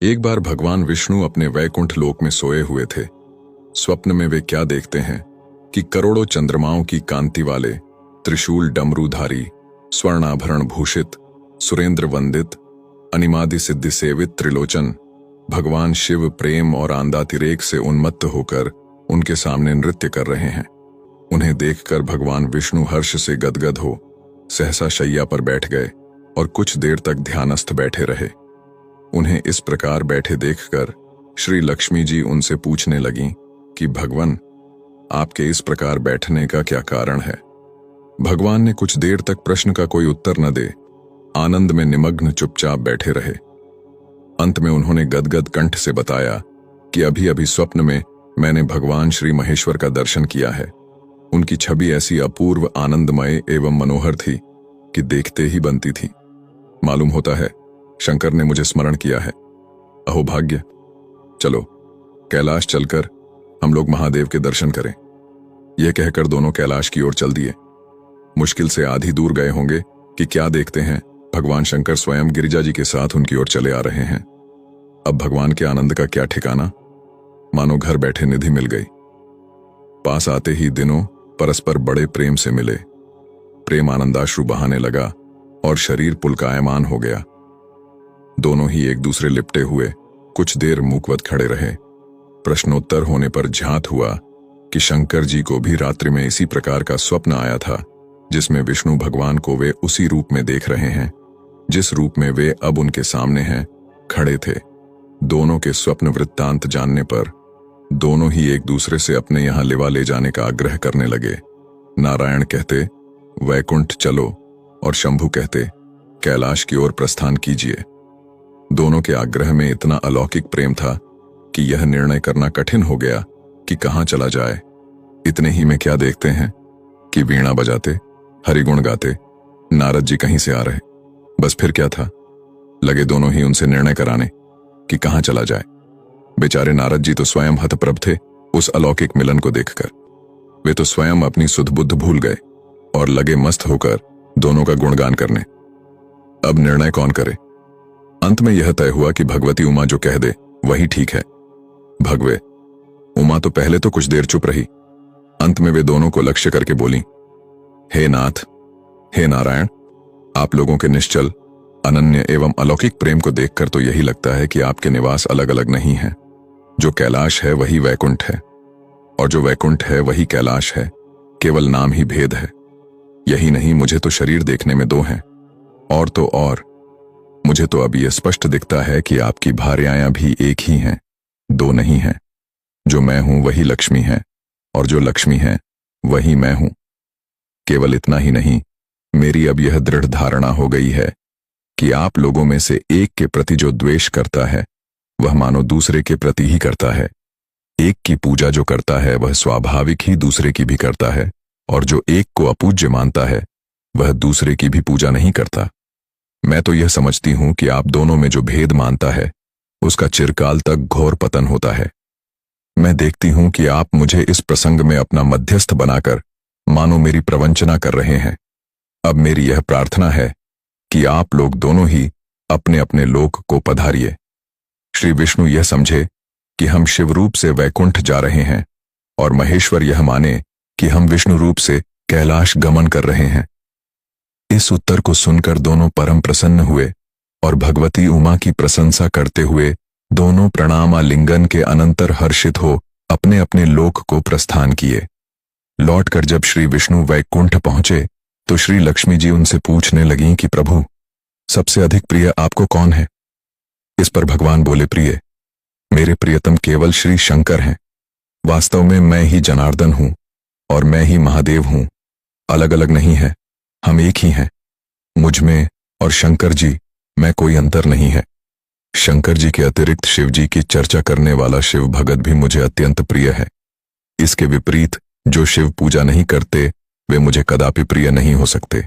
एक बार भगवान विष्णु अपने वैकुंठ लोक में सोए हुए थे। स्वप्न में वे क्या देखते हैं कि करोड़ों चंद्रमाओं की कांति वाले, त्रिशूल डमरूधारी, स्वर्णाभरण भूषित, सुरेंद्र वंदित, अनिमादि सिद्धि सेवित त्रिलोचन भगवान शिव प्रेम और आंदातिरेक से उन्मत्त होकर उनके सामने नृत्य कर रहे हैं। उन्हें देखकर भगवान विष्णु हर्ष से गदगद हो सहसा शैया पर बैठ गए और कुछ देर तक ध्यानस्थ बैठे रहे। उन्हें इस प्रकार बैठे देखकर श्री लक्ष्मी जी उनसे पूछने लगीं कि भगवान, आपके इस प्रकार बैठने का क्या कारण है। भगवान ने कुछ देर तक प्रश्न का कोई उत्तर न दे आनंद में निमग्न चुपचाप बैठे रहे। अंत में उन्होंने गदगद कंठ से बताया कि अभी अभी स्वप्न में मैंने भगवान श्री महेश्वर का दर्शन किया है। उनकी छवि ऐसी अपूर्व, आनंदमय एवं मनोहर थी कि देखते ही बनती थी। मालूम होता है शंकर ने मुझे स्मरण किया है। अहो भाग्य, चलो कैलाश चलकर हम लोग महादेव के दर्शन करें। यह कहकर दोनों कैलाश की ओर चल दिए। मुश्किल से आधी दूर गए होंगे कि क्या देखते हैं भगवान शंकर स्वयं गिरिजा जी के साथ उनकी ओर चले आ रहे हैं। अब भगवान के आनंद का क्या ठिकाना, मानो घर बैठे निधि मिल गई। पास आते ही दिनों परस्पर बड़े प्रेम से मिले। प्रेम आनंदाश्रु बहाने लगा और शरीर पुलकायमान हो गया। दोनों ही एक दूसरे लिपटे हुए कुछ देर मूकवत खड़े रहे। प्रश्नोत्तर होने पर ज्ञात हुआ कि शंकर जी को भी रात्रि में इसी प्रकार का स्वप्न आया था, जिसमें विष्णु भगवान को वे उसी रूप में देख रहे हैं जिस रूप में वे अब उनके सामने हैं, खड़े थे। दोनों के स्वप्न वृत्तांत जानने पर दोनों ही एक दूसरे से अपने यहां लिवा ले जाने का आग्रह करने लगे। नारायण कहते वैकुंठ चलो और शंभु कहते कैलाश की ओर प्रस्थान कीजिए। दोनों के आग्रह में इतना अलौकिक प्रेम था कि यह निर्णय करना कठिन हो गया कि कहां चला जाए। इतने ही में क्या देखते हैं कि वीणा बजाते, हरिगुण गाते नारद जी कहीं से आ रहे। बस फिर क्या था, लगे दोनों ही उनसे निर्णय कराने कि कहां चला जाए। बेचारे नारद जी तो स्वयं हतप्रभ थे उस अलौकिक मिलन को देखकर। वे तो स्वयं अपनी सुध बुद्ध भूल गए और लगे मस्त होकर दोनों का गुणगान करने। अब निर्णय कौन करे। अंत में यह तय हुआ कि भगवती उमा जो कह दे वही ठीक है। भगवे उमा तो पहले तो कुछ देर चुप रही। अंत में वे दोनों को लक्ष्य करके बोली, हे नाथ, हे नारायण, आप लोगों के निश्चल, अनन्य एवं अलौकिक प्रेम को देखकर तो यही लगता है कि आपके निवास अलग अलग नहीं हैं। जो कैलाश है वही वैकुंठ है और जो वैकुंठ है वही कैलाश है। केवल नाम ही भेद है। यही नहीं, मुझे तो शरीर देखने में दो हैं और तो और मुझे तो अब यह स्पष्ट दिखता है कि आपकी भार्याएं भी एक ही हैं, दो नहीं हैं। जो मैं हूं वही लक्ष्मी है और जो लक्ष्मी है वही मैं हूं। केवल इतना ही नहीं, मेरी अब यह दृढ़ धारणा हो गई है कि आप लोगों में से एक के प्रति जो द्वेष करता है वह मानो दूसरे के प्रति ही करता है। एक की पूजा जो करता है वह स्वाभाविक ही दूसरे की भी करता है और जो एक को अपूज्य मानता है वह दूसरे की भी पूजा नहीं करता। मैं तो यह समझती हूं कि आप दोनों में जो भेद मानता है उसका चिरकाल तक घोर पतन होता है। मैं देखती हूं कि आप मुझे इस प्रसंग में अपना मध्यस्थ बनाकर मानो मेरी प्रवंचना कर रहे हैं। अब मेरी यह प्रार्थना है कि आप लोग दोनों ही अपने अपने लोक को पधारिए। श्री विष्णु यह समझे कि हम शिव रूप से वैकुंठ जा रहे हैं और महेश्वर यह माने कि हम विष्णु रूप से कैलाश गमन कर रहे हैं। इस उत्तर को सुनकर दोनों परम प्रसन्न हुए और भगवती उमा की प्रशंसा करते हुए दोनों प्रणामालिंगन के अनंतर हर्षित हो अपने अपने लोक को प्रस्थान किए। लौटकर जब श्री विष्णु वैकुंठ पहुंचे तो श्री लक्ष्मी जी उनसे पूछने लगीं कि प्रभु, सबसे अधिक प्रिय आपको कौन है। इस पर भगवान बोले, प्रिय मेरे प्रियतम केवल श्री शंकर हैं। वास्तव में मैं ही जनार्दन हूं और मैं ही महादेव हूं। अलग अलग नहीं है, हम एक ही हैं। मुझ में और शंकर जी में कोई अंतर नहीं है। शंकर जी के अतिरिक्त शिव जी की चर्चा करने वाला शिव भगत भी मुझे अत्यंत प्रिय है। इसके विपरीत जो शिव पूजा नहीं करते वे मुझे कदापि प्रिय नहीं हो सकते।